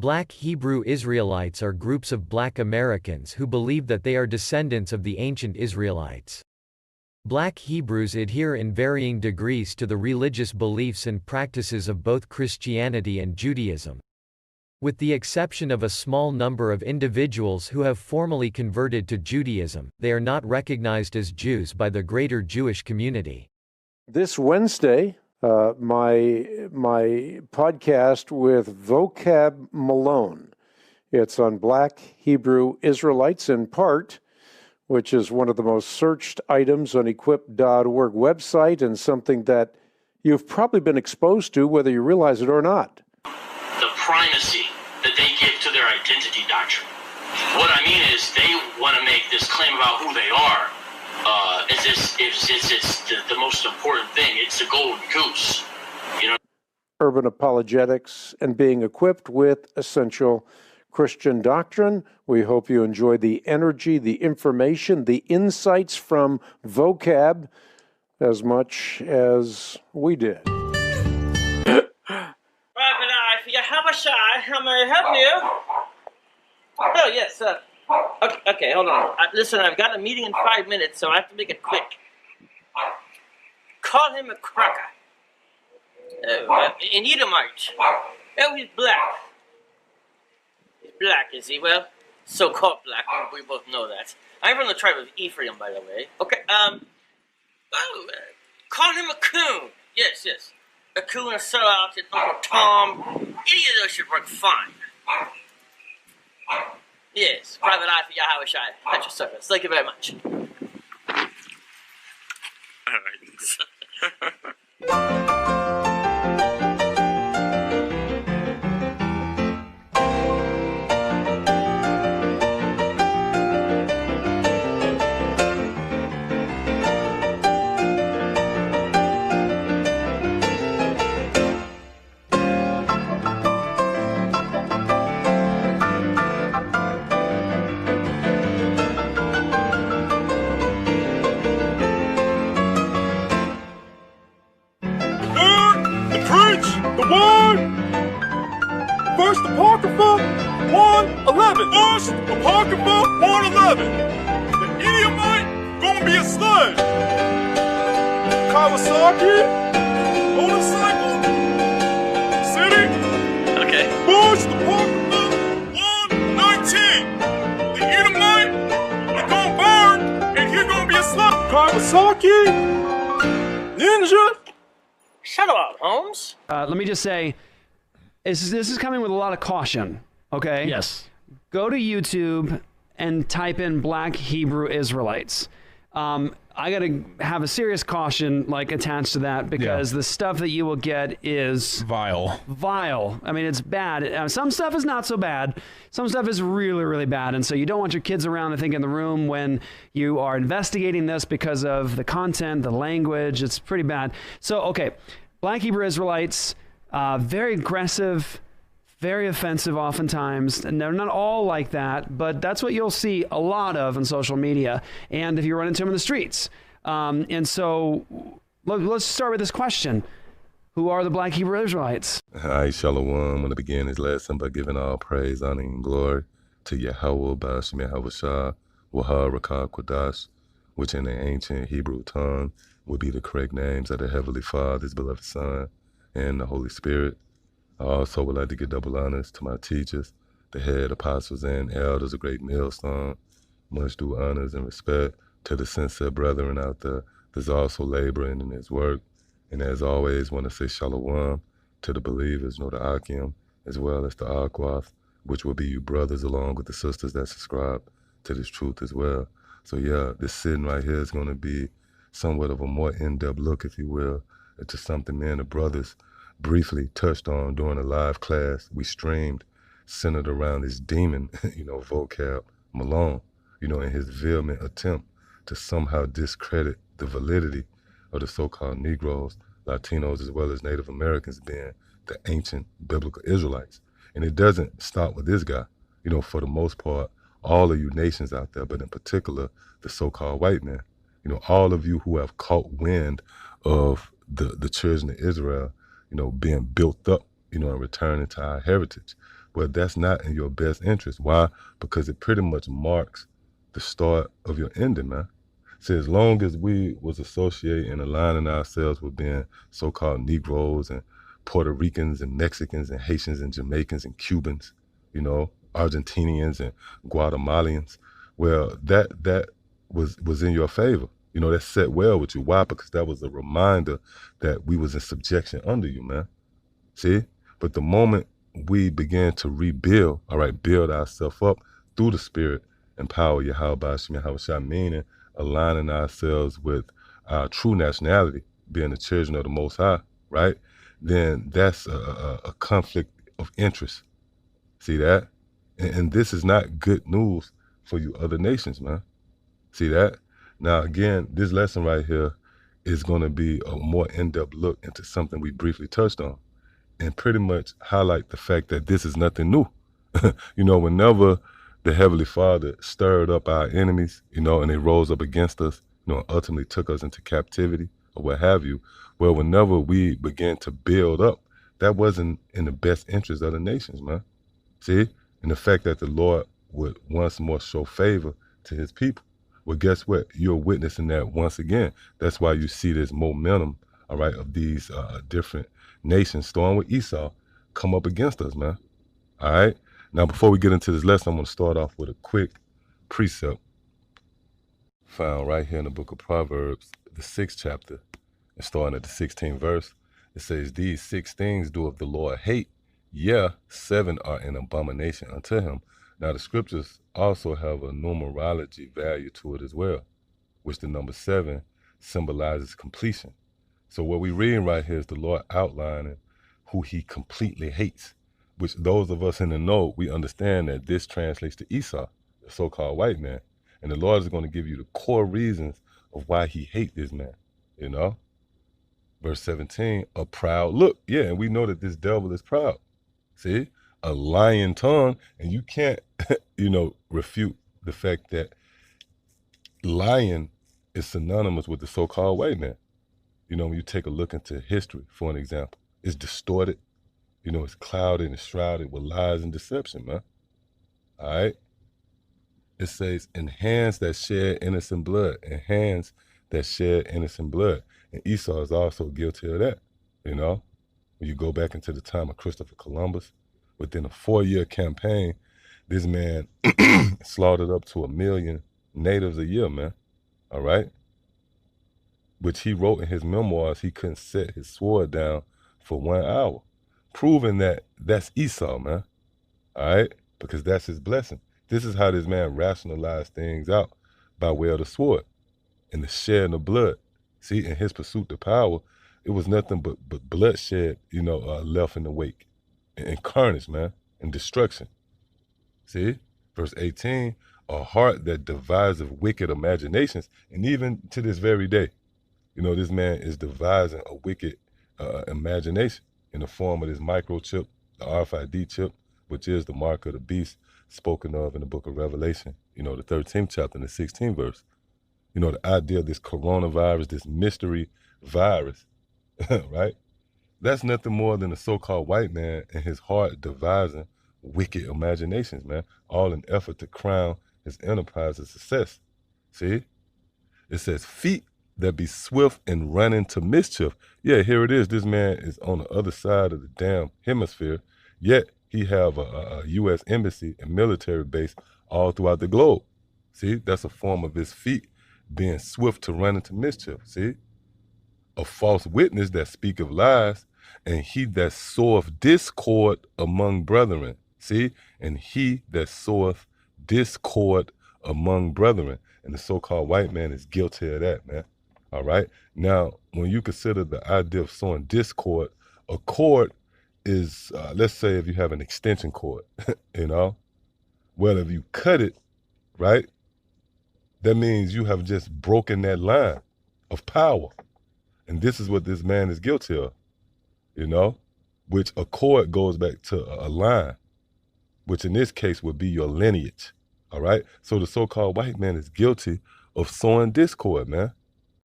Black Hebrew Israelites are groups of Black Americans who believe that they are descendants of the ancient Israelites. Black Hebrews adhere in varying degrees to the religious beliefs and practices of both Christianity and Judaism. With the exception of a small number of individuals who have formally converted to Judaism, they are not recognized as Jews by the greater Jewish community. This Wednesday, my podcast with Vocab Malone. It's on Black Hebrew Israelites in part, which is one of the most searched items on equip.org website and something that you've probably been exposed to, whether you realize it or not. The primacy that they give to their identity doctrine. What I mean is they want to make this claim about who they are. It's the most important thing. It's the golden goose, you know. Urban apologetics and being equipped with essential Christian doctrine. We hope you enjoy the energy, the information, the insights from Vocab as much as we did. Private Eye, how may I help you? Oh, yes, okay, hold on. Listen, I've got a meeting in 5 minutes, so I have to make it quick. Call him a cracker. An Edomite. Oh, he's black. He's black, is he? Well, so-called black. We both know that. I'm from the tribe of Ephraim, by the way. Okay, call him a coon. Yes. A coon, a sellout, an Uncle Tom. Any of those should work fine. Yes, private eye for Yahweh Shai. At your service. Thank you very much. All right. First Apocrypha 1:11. First Apocrypha 1:11. The Edomite gonna be a slave. Kawasaki, motorcycle, city. Okay. First Apocrypha 1:19. The Edomite is gonna burn, and he gonna be a slave. Kawasaki, ninja. Shut up, Holmes. Let me just say, this is coming with a lot of caution, okay? Yes. Go to YouTube and type in Black Hebrew Israelites. I got to have a serious caution attached to that because the stuff that you will get is vile. I mean, it's bad. Some stuff is not so bad. Some stuff is really, really bad. And so you don't want your kids around, I think, in the room when you are investigating this because of the content, the language. It's pretty bad. So, okay, Black Hebrew Israelites, very aggressive, very offensive oftentimes, and they're not all like that, but that's what you'll see a lot of on social media, and if you run into them in the streets. And so let's start with this question. Who are the Black Hebrew Israelites? Hi, Shalom. I want to begin this lesson by giving all praise, honor, and glory to Yahweh, Ba'ashem Yahweh Shah, Wahar Rakah Kodash, which in the ancient Hebrew tongue would be the correct names of the Heavenly Father, His beloved Son, and the Holy Spirit. I also would like to give double honors to my teachers, the head apostles and elders of Great Millstone. Much due honors and respect to the sincere brethren out there that's also laboring in His work. And as always, want to say shalom to the believers, the Akim, as well as the Akwath, which will be you brothers along with the sisters that subscribe to this truth as well. So yeah, this sitting right here is going to be somewhat of a more in-depth look, if you will, into something me and the brothers briefly touched on during a live class we streamed, centered around this demon, Vocab Malone, in his vehement attempt to somehow discredit the validity of the so-called Negroes, Latinos, as well as Native Americans being the ancient biblical Israelites. And it doesn't stop with this guy. For the most part, all of you nations out there, but in particular, the so-called white man, all of you who have caught wind of the children of Israel, being built up, and returning to our heritage. Well, that's not in your best interest. Why? Because it pretty much marks the start of your ending, man. See, as long as we was associating and aligning ourselves with being so-called Negroes and Puerto Ricans and Mexicans and Haitians and Jamaicans and Cubans, you know, Argentinians and Guatemalans, well, that was in your favor. You know, that set well with you. Why? Because that was a reminder that we was in subjection under you, man. See? But the moment we began to rebuild, all right, build ourselves up through the Spirit and power, Yahweh Shem Yahweh, meaning aligning ourselves with our true nationality, being the children of the Most High, right? Then that's a conflict of interest. See that? And this is not good news for you other nations, man. See that? Now, again, this lesson right here is going to be a more in-depth look into something we briefly touched on, and pretty much highlight the fact that this is nothing new. You know, whenever the Heavenly Father stirred up our enemies, you know, and they rose up against us, you know, and ultimately took us into captivity or what have you, well, whenever we began to build up, that wasn't in the best interest of the nations, man. See? And the fact that the Lord would once more show favor to his people. Well, guess what? You're witnessing that once again. That's why you see this momentum, all right, of these different nations, starting with Esau, come up against us, man. All right? Now, before we get into this lesson, I'm going to start off with a quick precept found right here in the book of Proverbs, the 6th chapter, and starting at the 16th verse. It says, "These 6 things doeth the Lord hate, yeah, 7 are an abomination unto him." Now, the scriptures also have a numerology value to it as well, which the number 7 symbolizes completion. So what we're reading right here is the Lord outlining who he completely hates, which those of us in the know, we understand that this translates to Esau, the so-called white man. And the Lord is going to give you the core reasons of why he hates this man, you know? Verse 17, a proud look. Yeah, and we know that this devil is proud. See? A lying tongue, and you can't, you know, refute the fact that lying is synonymous with the so-called white man. You know, when you take a look into history, for an example, it's distorted, you know, it's clouded and shrouded with lies and deception, man. All right? It says, "In hands that shed innocent blood," and hands that shed innocent blood. And Esau is also guilty of that, you know? When you go back into the time of Christopher Columbus, within a 4-year campaign, this man slaughtered up to 1 million natives a year, man. All right? Which he wrote in his memoirs, he couldn't set his sword down for 1 hour, proving that that's Esau, man. All right? Because that's his blessing. This is how this man rationalized things out by way of the sword and the shedding of blood. See, in his pursuit to power, it was nothing but bloodshed, you know, left in the wake, and carnage, man, and destruction. See? Verse 18, a heart that deviseth wicked imaginations. And even to this very day, you know, this man is devising a wicked imagination in the form of this microchip, the RFID chip, which is the mark of the beast spoken of in the book of Revelation, you know, the 13th chapter and the 16th verse. You know, the idea of this coronavirus, this mystery virus, right? That's nothing more than a so-called white man and his heart devising wicked imaginations, man, all in effort to crown his enterprise a success. See? It says, feet that be swift and running to mischief. Yeah, here it is. This man is on the other side of the damn hemisphere, yet he have a U.S. embassy and military base all throughout the globe. See? That's a form of his feet being swift to run into mischief. See? A false witness that speaketh lies, and he that soweth discord among brethren. See? And he that soweth discord among brethren. And the so-called white man is guilty of that, man. All right? Now, when you consider the idea of sowing discord, a cord is, let's say if you have an extension cord, you know? Well, if you cut it, right, that means you have just broken that line of power. And this is what this man is guilty of, you know, which a cord goes back to a line, which in this case would be your lineage, all right? So the so-called white man is guilty of sowing discord, man,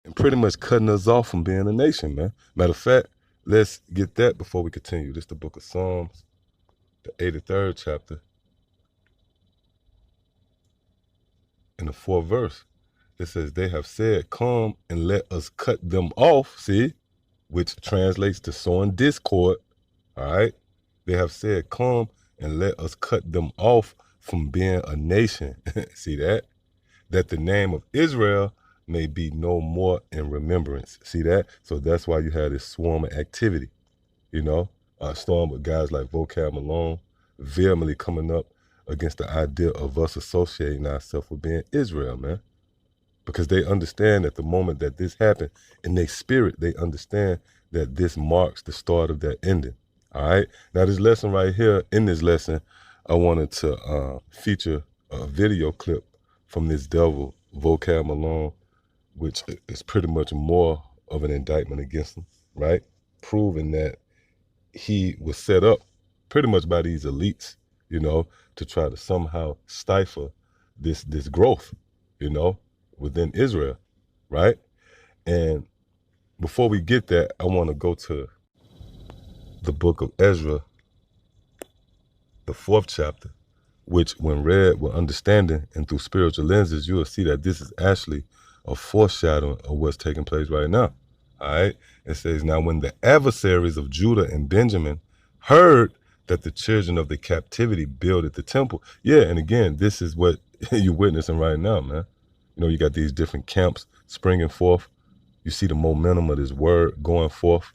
and pretty much cutting us off from being a nation, man. Matter of fact, let's get that before we continue. This is the book of Psalms, the 83rd chapter, in the 4th verse. It says, they have said, come and let us cut them off, see, which translates to sowing discord, all right? They have said, come and let us cut them off from being a nation. See that? That the name of Israel may be no more in remembrance. See that? So that's why you had this swarm of activity, you know? Storm with guys like Vocab Malone vehemently coming up against the idea of us associating ourselves with being Israel, man. Because they understand at the moment that this happened, in their spirit, they understand that this marks the start of their ending. All right. Now, this lesson right here, in this lesson, I wanted to feature a video clip from this devil, Vocab Malone, which is pretty much more of an indictment against him, right? Proving that he was set up pretty much by these elites, you know, to try to somehow stifle this growth, you know, within Israel, right? And before we get that, I want to go to the book of Ezra, the 4th chapter, which when read with understanding and through spiritual lenses, you will see that this is actually a foreshadowing of what's taking place right now. All right. It says, now when the adversaries of Judah and Benjamin heard that the children of the captivity builded the temple. Yeah. And again, this is what you're witnessing right now, man. You know, you got these different camps springing forth. You see the momentum of this word going forth,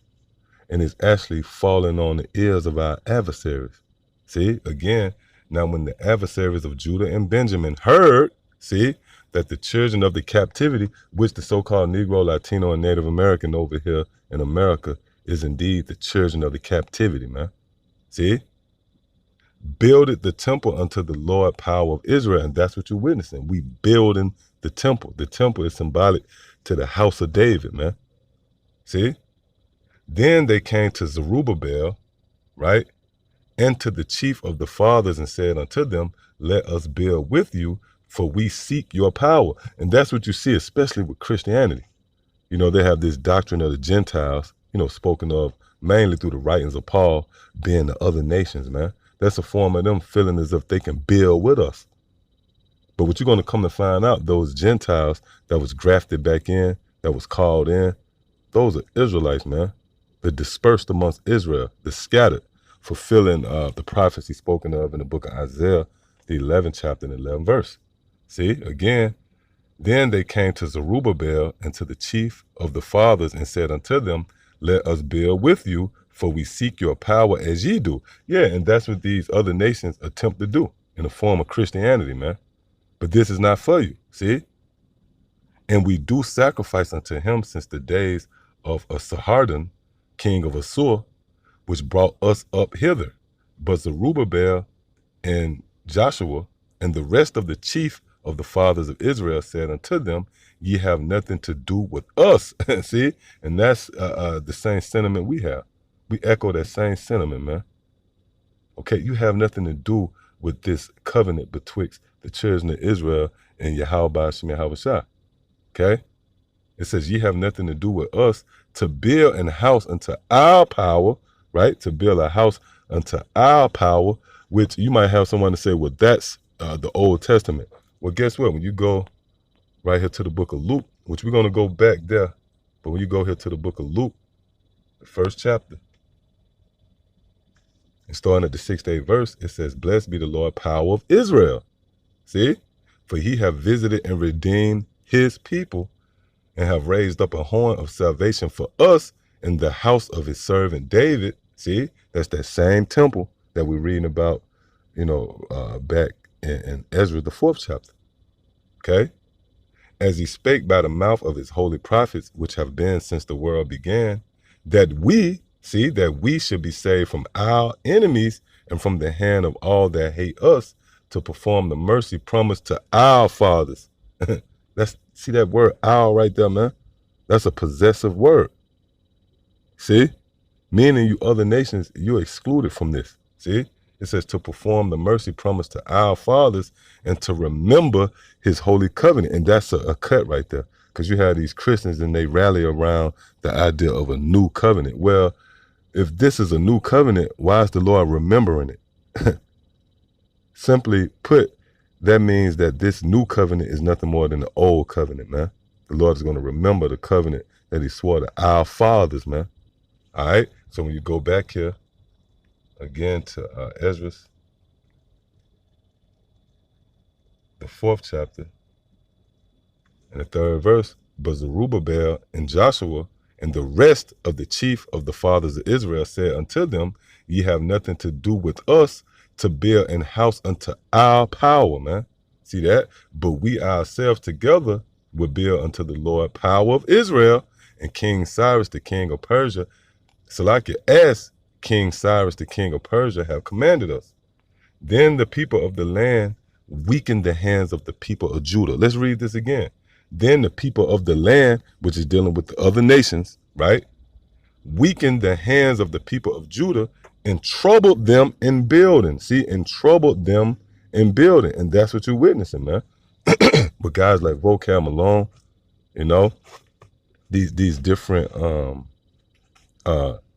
and it's actually falling on the ears of our adversaries. See, again, now when the adversaries of Judah and Benjamin heard, see, that the children of the captivity, which the so-called Negro, Latino, and Native American over here in America is indeed the children of the captivity, man. See? Builded the temple unto the Lord power of Israel, and that's what you're witnessing. We building the temple. The temple is symbolic to the house of David, man. See? Then they came to Zerubbabel, right? And to the chief of the fathers and said unto them, let us build with you, for we seek your power. And that's what you see, especially with Christianity. You know, they have this doctrine of the Gentiles, you know, spoken of mainly through the writings of Paul, being the other nations, man. That's a form of them feeling as if they can build with us. But what you're going to come to find out, those Gentiles that was grafted back in, that was called in, those are Israelites, man. The dispersed amongst Israel, the scattered, fulfilling the prophecy spoken of in the book of Isaiah, the 11th chapter and 11th verse. See, again, then they came to Zerubbabel and to the chief of the fathers and said unto them, let us build with you, for we seek your power as ye do. Yeah, and that's what these other nations attempt to do in the form of Christianity, man. But this is not for you, see? And we do sacrifice unto him since the days of Esarhaddon, king of Assur, which brought us up hither. But Zerubbabel and Joshua and the rest of the chief of the fathers of Israel said unto them, ye have nothing to do with us. See? And that's the same sentiment we have. We echo that same sentiment, man. Okay, you have nothing to do with this covenant betwixt the children of Israel and Yahweh Shem Yahushua. Okay? It says, ye have nothing to do with us to build an house unto our power, right? To build a house unto our power, which you might have someone to say, well, that's the Old Testament. Well, guess what? When you go right here to the book of Luke, which we're going to go back there, but when you go here to the book of Luke, the 1st chapter, and starting at the 6th verse, it says, blessed be the Lord, power of Israel. See? For he have visited and redeemed his people and have raised up a horn of salvation for us in the house of his servant David. See? That's that same temple that we're reading about, you know, back in Ezra, the 4th chapter. Okay? As he spake by the mouth of his holy prophets, which have been since the world began, that we should be saved from our enemies and from the hand of all that hate us, to perform the mercy promised to our fathers. See that word our right there, man? That's a possessive word. See? Meaning you other nations, you're excluded from this. See? It says to perform the mercy promised to our fathers and to remember his holy covenant. And that's a cut right there. Because you have these Christians and they rally around the idea of a new covenant. Well, if this is a new covenant, why is the Lord remembering it? Simply put, that means that this new covenant is nothing more than the old covenant, man. The Lord is going to remember the covenant that he swore to our fathers, man. All right? So when you go back here again to Ezra, the 4th chapter, and the 3rd verse, but Zerubbabel and Joshua and the rest of the chief of the fathers of Israel said unto them, ye have nothing to do with us to build an house unto our power, man. See that? But we ourselves together will build unto the Lord power of Israel. And King Cyrus, the king of Persia, Salakia, as King Cyrus, the king of Persia, have commanded us. Then the people of the land weakened the hands of the people of Judah. Let's read this again. Then the people of the land, which is dealing with the other nations, right, weakened the hands of the people of Judah and troubled them in building. See, and troubled them in building. And that's what you're witnessing, man. With guys like Vocab Malone, you know, these different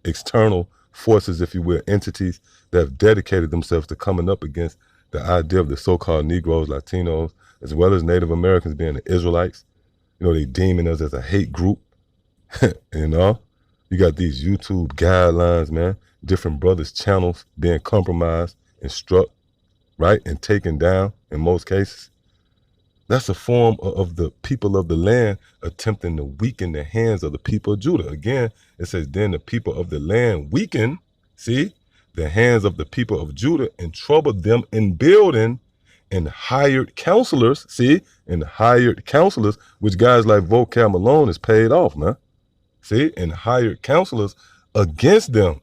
external forces, if you will, entities that have dedicated themselves to coming up against the idea of the so-called Negroes, Latinos, as well as Native Americans being the Israelites. You know, they deeming us as a hate group. You know, you got these YouTube guidelines, man, different brothers' channels being compromised and struck, right, and taken down in most cases. That's a form of the people of the land attempting to weaken the hands of the people of Judah. Again, it says, then the people of the land weaken, see, the hands of the people of Judah and troubled them in building and hired counselors, see, and hired counselors, which guys like Vocab Malone is paid off, man. See, and hired counselors against them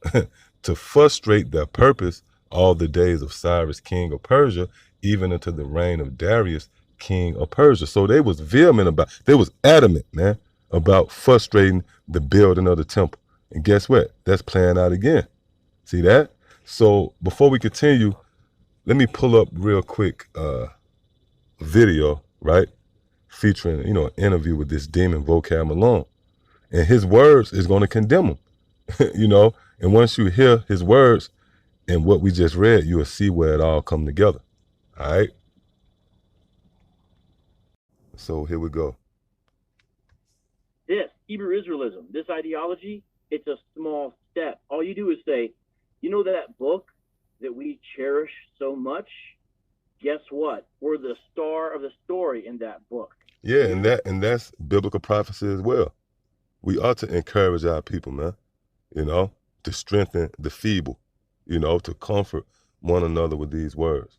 to frustrate their purpose all the days of Cyrus, king of Persia, even unto the reign of Darius, king of Persia. So they was they was adamant, man, about frustrating the building of the temple. And guess what? That's playing out again. See that? So before we continue, let me pull up real quick video, right? Featuring, you know, an interview with this demon Vocab Malone. And his words is going to condemn him, you know? And once you hear his words and what we just read, you will see where it all come together. All right? So here we go. This Hebrew Israelism, this ideology, it's a small step. All you do is say, you know that book that we cherish so much? Guess what? We're the star of the story in that book. Yeah, and that's biblical prophecy as well. We ought to encourage our people, man, you know, to strengthen the feeble, you know, to comfort one another with these words,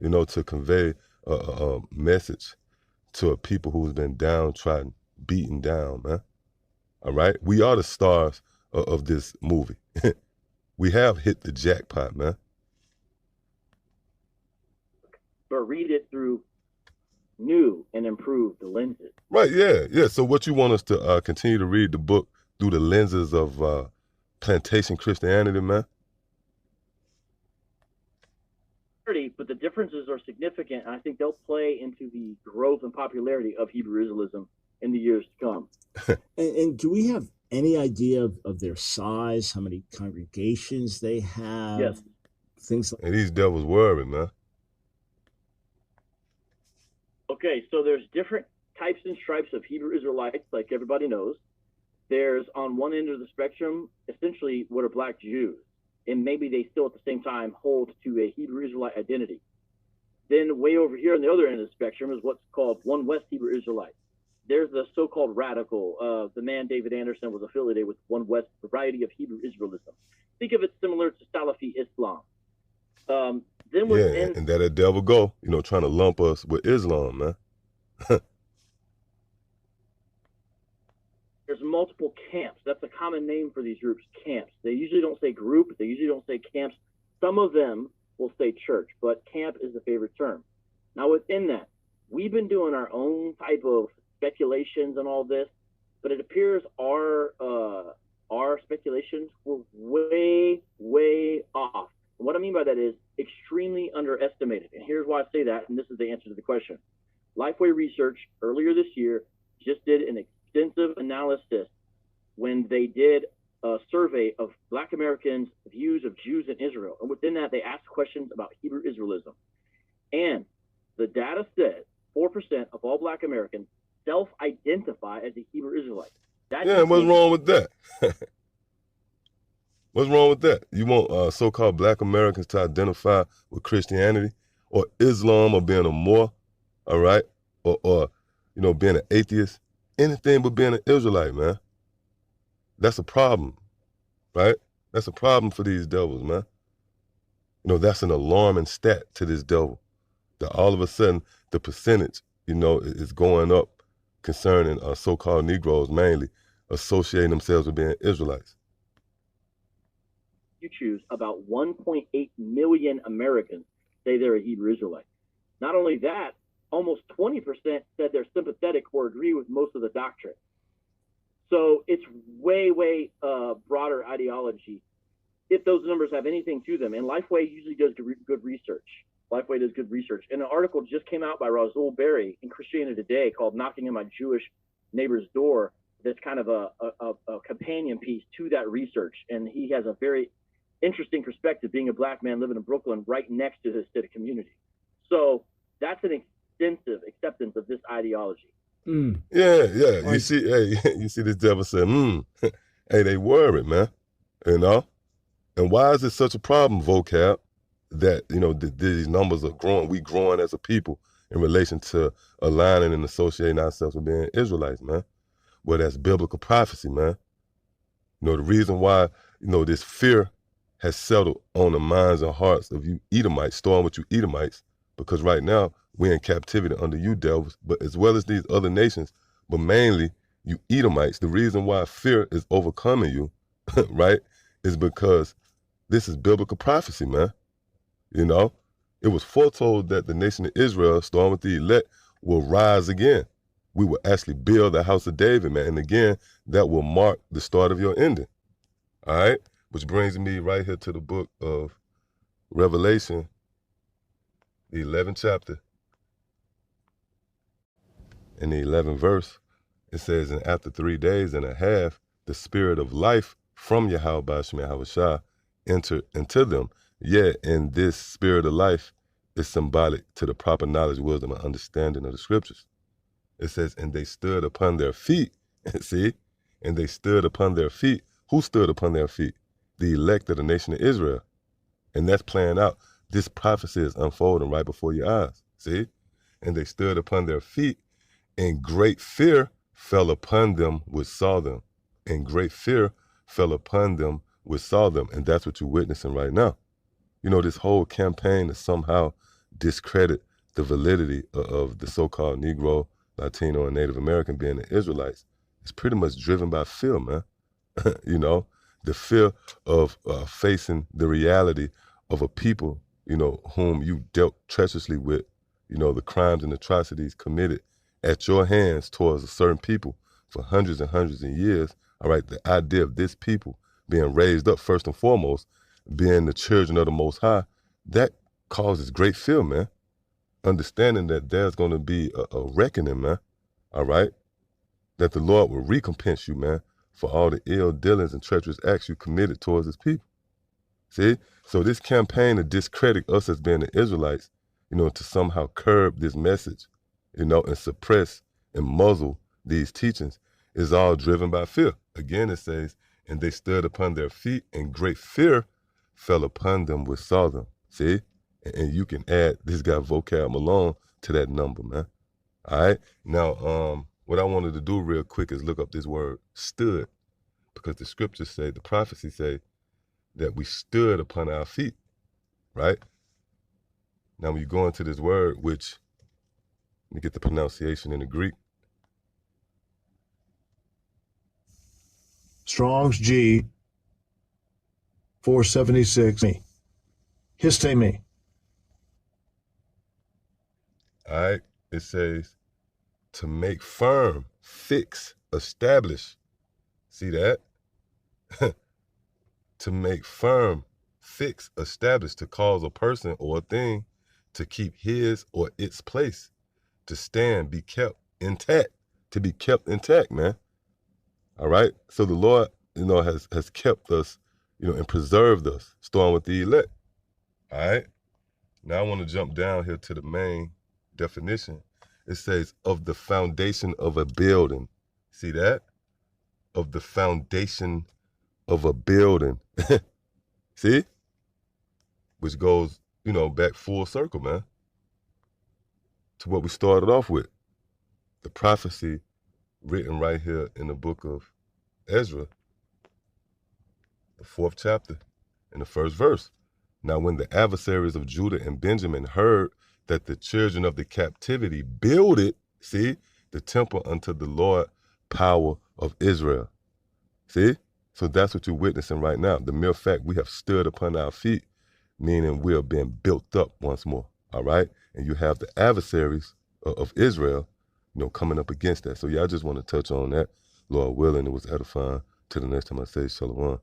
you know, to convey a message to a people who's been downtrodden, beaten down, man. All right? We are the stars of this movie. We have hit the jackpot, man. But read it through new and improved lenses. Right, yeah. So what you want us to continue to read the book through the lenses of plantation Christianity, man? But the differences are significant, and I think they'll play into the growth and popularity of Hebrew Israelism in the years to come. and do we have any idea of their size, how many congregations they have? Yes. Things like And these devils worried, man. Okay, so there's different types and stripes of Hebrew Israelites, like everybody knows. There's, on one end of the spectrum, essentially what are black Jews, and maybe they still at the same time hold to a Hebrew Israelite identity. Then way over here on the other end of the spectrum is what's called One West Hebrew Israelites. There's the so-called radical. The man David Anderson was affiliated with One West variety of Hebrew Israelism. Think of it similar to Salafi Islam. Then and that devil go, you know, trying to lump us with Islam, man. There's multiple camps. That's a common name for these groups, camps. They usually don't say group. They usually don't say camps. Some of them will say church, but camp is the favorite term. Now, within that, we've been doing our own type of speculations and all this, but it appears our speculations were way, way off. And what I mean by that is extremely underestimated. And here's why I say that, and this is the answer to the question. Lifeway Research earlier this year just did an extensive analysis when they did a survey of Black Americans' views of Jews in Israel. And within that, they asked questions about Hebrew Israelism. And the data said 4% of all black Americans self-identify as a Hebrew Israelite. Yeah, what's wrong with that? What's wrong with that? You want so-called black Americans to identify with Christianity or Islam or being a Moor, all right? Or you know, being an atheist, anything but being an Israelite, man. That's a problem, right? That's a problem for these devils, man. You know, that's an alarming stat to this devil, that all of a sudden the percentage, you know, is going up concerning so-called Negroes mainly associating themselves with being Israelites. You choose about 1.8 million Americans say they're a Hebrew Israelite. Not only that, almost 20% said they're sympathetic or agree with most of the doctrine. So it's way broader ideology, if those numbers have anything to them. And Lifeway usually does good research. Lifeway does good research. And an article just came out by Razul Berry in Christianity Today called "Knocking on My Jewish Neighbor's Door." That's kind of a companion piece to that research. And he has a very interesting perspective, being a black man living in Brooklyn right next to his Hasidic community. So that's an extensive acceptance of this ideology. Yeah. You see, you see this devil say, hey, they worried, man. You know? And why is it such a problem, vocab, that, you know, these numbers are growing, we growing as a people in relation to aligning and associating ourselves with being Israelites, man? Well, that's biblical prophecy, man. You know, the reason why, you know, this fear has settled on the minds and hearts of you Edomites, storm with you Edomites, because right now we're in captivity under you devils, but as well as these other nations, but mainly you Edomites. The reason why fear is overcoming you, right, is because this is biblical prophecy, man. You know, it was foretold that the nation of Israel, storm with the elect, will rise again. We will actually build the house of David, man. And again, that will mark the start of your ending. All right? Which brings me right here to the book of Revelation, the 11th chapter, in the 11th verse. It says, and after 3 days and a half, the spirit of life from Yahweh Shemah entered into them. Yeah, and this spirit of life is symbolic to the proper knowledge, wisdom, and understanding of the scriptures. It says, and they stood upon their feet. See? And they stood upon their feet. Who stood upon their feet? The elect of the nation of Israel. And that's playing out. This prophecy is unfolding right before your eyes. See? And they stood upon their feet, and great fear fell upon them which saw them. And great fear fell upon them which saw them. And that's what you're witnessing right now. You know, this whole campaign to somehow discredit the validity of the so-called Negro, Latino, and Native American being the Israelites is pretty much driven by fear, man. You know, the fear of facing the reality of a people, you know, whom you dealt treacherously with, you know, the crimes and atrocities committed at your hands towards a certain people for hundreds and hundreds of years. All right, the idea of this people being raised up first and foremost, being the children of the Most High, that causes great fear, man. Understanding that there's going to be a reckoning, man, all right? That the Lord will recompense you, man, for all the ill dealings and treacherous acts you committed towards his people. See? So this campaign to discredit us as being the Israelites, you know, to somehow curb this message, you know, and suppress and muzzle these teachings is all driven by fear. Again, it says, and they stood upon their feet, and great fear fell upon them which saw them. See? And you can add this guy Vocab Malone to that number, man. All right? Now, what I wanted to do real quick is look up this word stood, because the scriptures say, the prophecies say that we stood upon our feet, right? Now, when you go into this word, which, let me get the pronunciation in the Greek. Strong's G 476 me. Histemi. All right, it says to make firm, fix, establish. See that? To make firm, fix, establish, to cause a person or a thing to keep his or its place, to stand, be kept intact, to be kept intact, man. All right? So the Lord, you know, has kept us and preserved us, starting with the elect. All right? Now I want to jump down here to the main definition. It says, of the foundation of a building. See that? Of the foundation of a building. See? Which goes, back full circle, man, to what we started off with. The prophecy written right here in the book of Ezra, the 4th chapter, in the 1st verse. Now when the adversaries of Judah and Benjamin heard that the children of the captivity builded, see, the temple unto the Lord power of Israel. See? So that's what you're witnessing right now. The mere fact we have stood upon our feet, meaning we are being built up once more. All right? And you have the adversaries of Israel, coming up against that. So yeah, I just want to touch on that. Lord willing, it was edifying. Till the next time I say shalom.